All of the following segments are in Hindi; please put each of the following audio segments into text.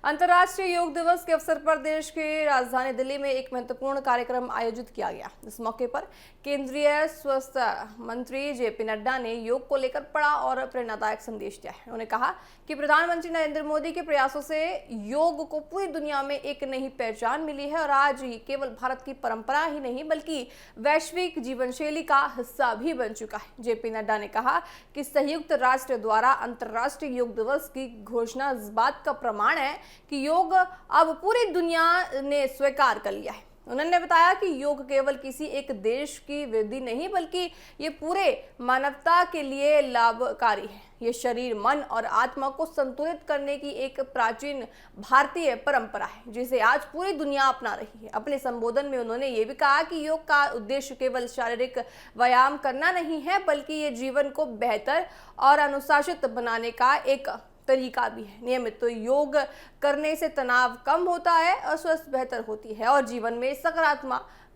अंतर्राष्ट्रीय योग दिवस के अवसर पर देश की राजधानी दिल्ली में एक महत्वपूर्ण कार्यक्रम आयोजित किया गया। इस मौके पर केंद्रीय स्वास्थ्य मंत्री जेपी नड्डा ने योग को लेकर बड़ा और प्रेरणादायक संदेश दिया है। उन्होंने कहा कि प्रधानमंत्री नरेंद्र मोदी के प्रयासों से योग को पूरी दुनिया में एक नई पहचान मिली है और आज ये केवल भारत की परंपरा ही नहीं बल्कि वैश्विक जीवन शैली का हिस्सा भी बन चुका है। जेपी नड्डा ने कहा कि संयुक्त राष्ट्र द्वारा अंतर्राष्ट्रीय योग दिवस की घोषणा इस बात का प्रमाण है कि योग अब पूरी दुनिया ने स्वीकार कर लिया है। उन्होंने बताया कि योग केवल किसी एक देश की वृद्धि नहीं बल्कि ये पूरे मानवता के लिए लाभकारी है। ये शरीर, मन और आत्मा को संतुलित करने की एक प्राचीन भारतीय परंपरा है जिसे आज पूरी दुनिया अपना रही है। अपने संबोधन में उन्होंने ये भी कहा कि योग का उद्देश्य केवल शारीरिक व्यायाम करना नहीं है बल्कि ये जीवन को बेहतर और अनुशासित बनाने का एक तरीका भी है। नियमित तो योग करने से तनाव कम होता है और स्वास्थ्य बेहतर होती है और जीवन में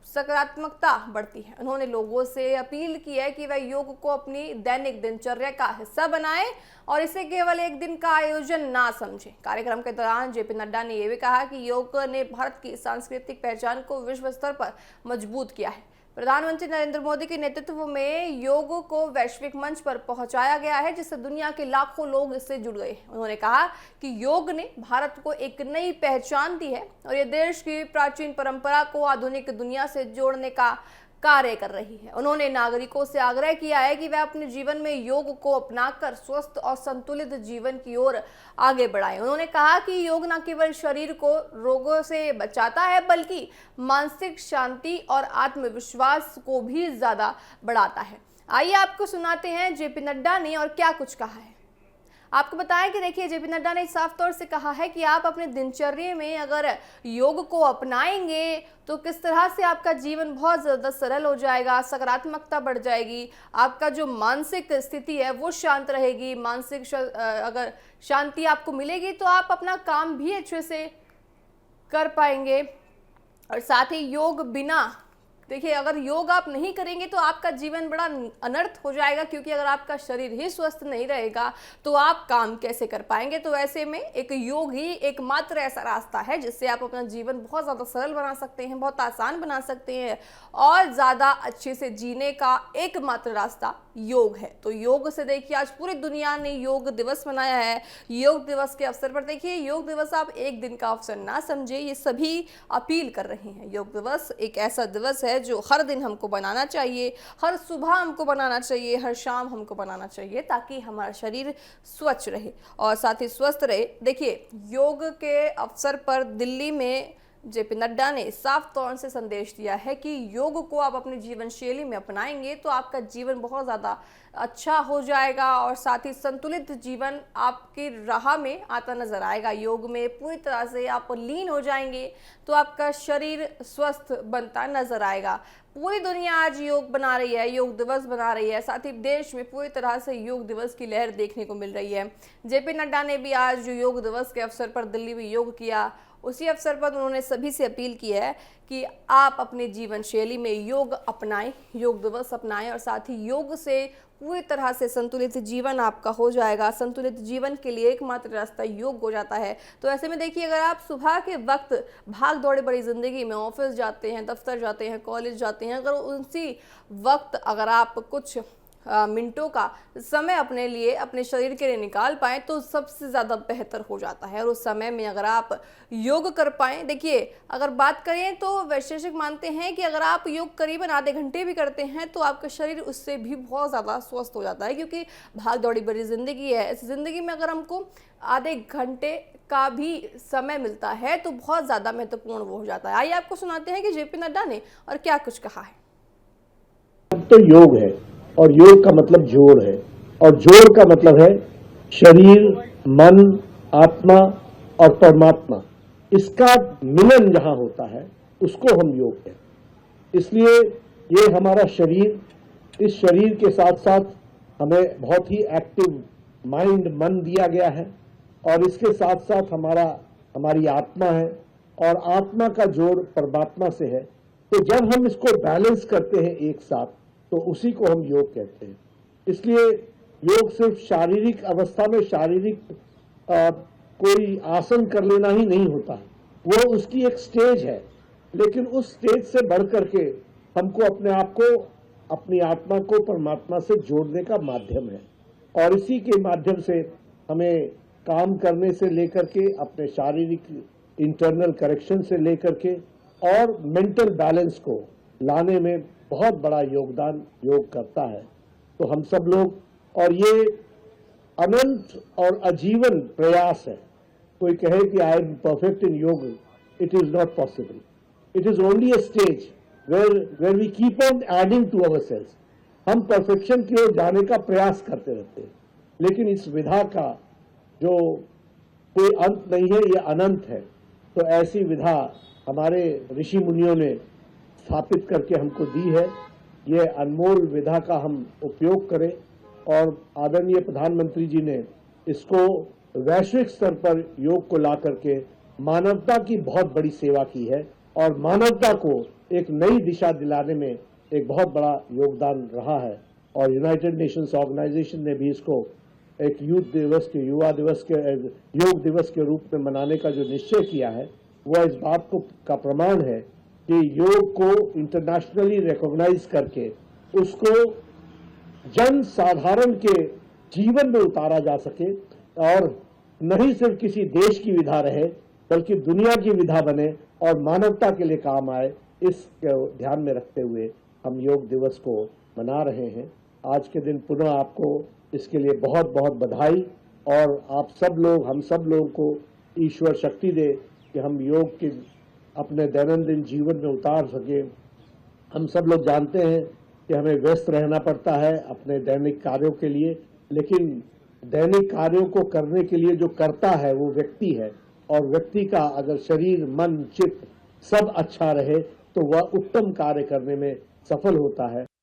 सकारात्मकता बढ़ती है। उन्होंने लोगों से अपील की है कि वह योग को अपनी दैनिक दिनचर्या का हिस्सा बनाएं और इसे केवल एक दिन का आयोजन ना समझें। कार्यक्रम के दौरान जेपी नड्डा ने यह भी कहा कि योग ने भारत की सांस्कृतिक पहचान को विश्व स्तर पर मजबूत किया है। प्रधानमंत्री नरेंद्र मोदी के नेतृत्व में योग को वैश्विक मंच पर पहुंचाया गया है जिससे दुनिया के लाखों लोग इससे जुड़ गए हैं। उन्होंने कहा कि योग ने भारत को एक नई पहचान दी है और ये देश की प्राचीन परंपरा को आधुनिक दुनिया से जोड़ने का कार्य कर रही है। उन्होंने नागरिकों से आग्रह किया है कि वे अपने जीवन में योग को अपनाकर स्वस्थ और संतुलित जीवन की ओर आगे बढ़ाएं। उन्होंने कहा कि योग न केवल शरीर को रोगों से बचाता है बल्कि मानसिक शांति और आत्मविश्वास को भी ज्यादा बढ़ाता है। आइए आपको सुनाते हैं जेपी नड्डा ने और क्या कुछ कहा है। आपको बताएं कि देखिए, जेपी नड्डा ने साफ तौर से कहा है कि आप अपने दिनचर्या में अगर योग को अपनाएंगे तो किस तरह से आपका जीवन बहुत ज़्यादा सरल हो जाएगा, सकारात्मकता बढ़ जाएगी, आपका जो मानसिक स्थिति है वो शांत रहेगी। अगर शांति आपको मिलेगी तो आप अपना काम भी अच्छे से कर पाएंगे। और साथ ही योग बिना देखिए, अगर योग आप नहीं करेंगे तो आपका जीवन बड़ा अनर्थ हो जाएगा, क्योंकि अगर आपका शरीर ही स्वस्थ नहीं रहेगा तो आप काम कैसे कर पाएंगे। तो ऐसे में एक योग ही एकमात्र ऐसा रास्ता है जिससे आप अपना जीवन बहुत ज़्यादा सरल बना सकते हैं, बहुत आसान बना सकते हैं और ज़्यादा अच्छे से जीने का एकमात्र रास्ता योग है। तो योग से देखिए, आज पूरी दुनिया ने योग दिवस मनाया है। योग दिवस के अवसर पर देखिए, योग दिवस आप एक दिन का अवसर ना समझे, ये सभी अपील कर रहे हैं। योग दिवस एक ऐसा दिवस है जो हर दिन हमको बनाना चाहिए, हर सुबह हमको बनाना चाहिए, हर शाम हमको बनाना चाहिए ताकि हमारा शरीर स्वच्छ रहे और साथ ही स्वस्थ रहे। देखिए, योग के अवसर पर दिल्ली में जेपी नड्डा ने साफ तौर से संदेश दिया है कि योग को आप अपनी जीवन शैली में अपनाएंगे तो आपका जीवन बहुत ज़्यादा अच्छा हो जाएगा और साथ ही संतुलित जीवन आपकी राह में आता नजर आएगा। योग में पूरी तरह से आप लीन हो जाएंगे तो आपका शरीर स्वस्थ बनता नजर आएगा। पूरी दुनिया आज योग बना रही है, योग दिवस बना रही है। साथ ही देश में पूरी तरह से योग दिवस की लहर देखने को मिल रही है। जेपी नड्डा ने भी आज जो योग दिवस के अवसर पर दिल्ली में योग किया, उसी अवसर पर उन्होंने सभी से अपील की है कि आप अपने जीवन शैली में योग अपनाएं, योग दिवस अपनाएं और साथ ही योग से पूरी तरह से संतुलित जीवन आपका हो जाएगा। संतुलित जीवन के लिए एकमात्र रास्ता योग हो जाता है। तो ऐसे में देखिए, अगर आप सुबह के वक्त भाग दौड़े बड़ी ज़िंदगी में ऑफिस जाते हैं, दफ्तर जाते हैं, कॉलेज जाते हैं, अगर उसी वक्त अगर आप कुछ मिनटों का समय अपने लिए, अपने शरीर के लिए निकाल पाएँ तो सबसे ज़्यादा बेहतर हो जाता है। और उस समय में अगर आप योग कर पाएँ, देखिए अगर बात करें तो वैशेषिक मानते हैं कि अगर आप योग करीबन आधे घंटे भी करते हैं तो आपका शरीर उससे भी बहुत ज़्यादा स्वस्थ हो जाता है, क्योंकि भाग दौड़ी भरी ज़िंदगी है। इस ज़िंदगी में अगर हमको आधे घंटे का भी समय मिलता है तो बहुत ज़्यादा महत्वपूर्ण वो हो जाता है। आइए आपको सुनाते हैं कि जेपी नड्डा ने और क्या कुछ कहा है। अब तो योग है और योग का मतलब जोड़ है और जोड़ का मतलब है शरीर, मन, आत्मा और परमात्मा, इसका मिलन जहां होता है उसको हम योग कहते हैं। इसलिए ये हमारा शरीर, इस शरीर के साथ साथ हमें बहुत ही एक्टिव माइंड, मन दिया गया है और इसके साथ साथ हमारी आत्मा है और आत्मा का जोड़ परमात्मा से है। तो जब हम इसको बैलेंस करते हैं एक साथ तो उसी को हम योग कहते हैं। इसलिए योग सिर्फ शारीरिक अवस्था में शारीरिक कोई आसन कर लेना ही नहीं होता है, वो उसकी एक स्टेज है। लेकिन उस स्टेज से बढ़ करके हमको अपने आप को, अपनी आत्मा को परमात्मा से जोड़ने का माध्यम है। और इसी के माध्यम से हमें काम करने से लेकर के, अपने शारीरिक इंटरनल करेक्शन से लेकर के और मेंटल बैलेंस को लाने में बहुत बड़ा योगदान योग करता है। तो हम सब लोग, और ये अनंत और आजीवन प्रयास है। कोई कहे कि I am perfect in yoga, it is not possible. It is only a stage where we keep on adding to our cells. हम परफेक्शन की ओर जाने का प्रयास करते रहते हैं, लेकिन इस विधा का जो कोई अंत नहीं है, ये अनंत है। तो ऐसी विधा हमारे ऋषि मुनियों ने स्थापित करके हमको दी है। ये अनमोल विधा का हम उपयोग करें, और आदरणीय प्रधानमंत्री जी ने इसको वैश्विक स्तर पर योग को ला करके मानवता की बहुत बड़ी सेवा की है, और मानवता को एक नई दिशा दिलाने में एक बहुत बड़ा योगदान रहा है। और यूनाइटेड नेशंस ऑर्गेनाइजेशन ने भी इसको एक यूथ दिवस के, युवा दिवस के, योग दिवस के रूप में मनाने का जो निश्चय किया है, वह इस बात को का प्रमाण है कि योग को इंटरनेशनली रिकॉग्नाइज करके उसको जन साधारण के जीवन में उतारा जा सके, और नहीं सिर्फ किसी देश की विधा रहे, बल्कि दुनिया की विधा बने और मानवता के लिए काम आए। इस ध्यान में रखते हुए हम योग दिवस को मना रहे हैं। आज के दिन पुनः आपको इसके लिए बहुत बहुत बधाई, और आप सब लोग, हम सब लोगों को ईश्वर शक्ति दे कि हम योग के अपने दैनंदिन जीवन में उतार सके। हम सब लोग जानते हैं कि हमें व्यस्त रहना पड़ता है अपने दैनिक कार्यों के लिए, लेकिन दैनिक कार्यों को करने के लिए जो करता है वो व्यक्ति है, और व्यक्ति का अगर शरीर, मन, चित्त सब अच्छा रहे तो वह उत्तम कार्य करने में सफल होता है।